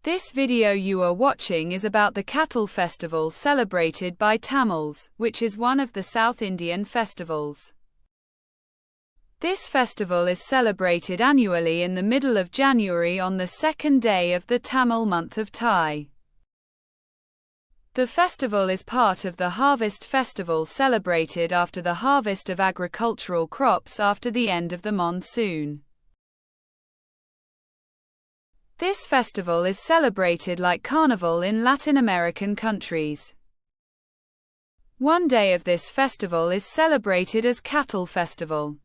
This video you are watching is about the cattle festival celebrated by Tamils, which is one of the South Indian festivals. This festival is celebrated annually in the middle of January on the second day of the Tamil month of Thai. The festival is part of the harvest festival celebrated after the harvest of agricultural crops after the end of the monsoon. This festival is celebrated like carnival in Latin American countries. One day of this festival is celebrated as Cattle Festival.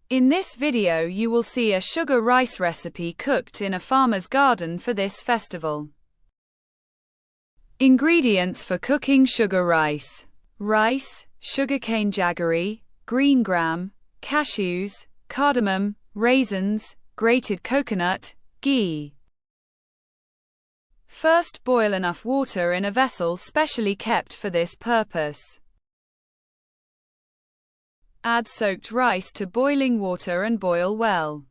In this video you will see a sugar rice recipe cooked in a farmer's garden for this festival. Ingredients for cooking sugar rice: rice, sugarcane jaggery, green gram, cashews, cardamom, raisins, grated coconut, ghee. First, boil enough water in a vessel specially kept for this purpose. Add soaked rice to boiling water and boil well.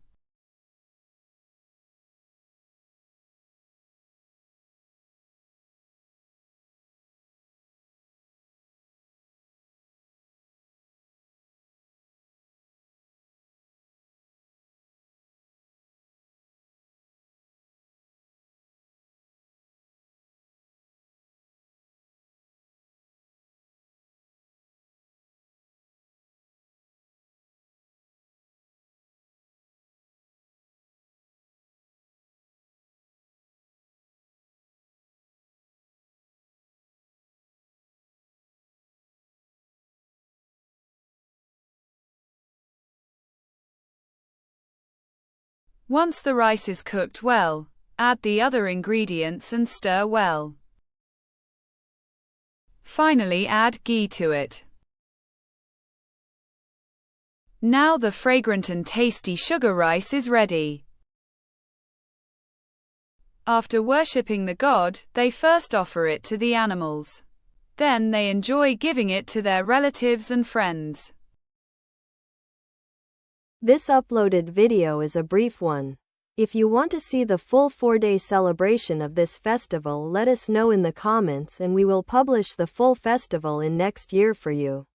Once the rice is cooked well, add the other ingredients and stir well. Finally, add ghee to it. Now the fragrant and tasty sugar rice is ready. After worshipping the god, they first offer it to the animals. Then they enjoy giving it to their relatives and friends. This uploaded video is a brief one. If you want to see the full 4-day celebration of this festival, let us know in the comments and we will publish the full festival in next year for you.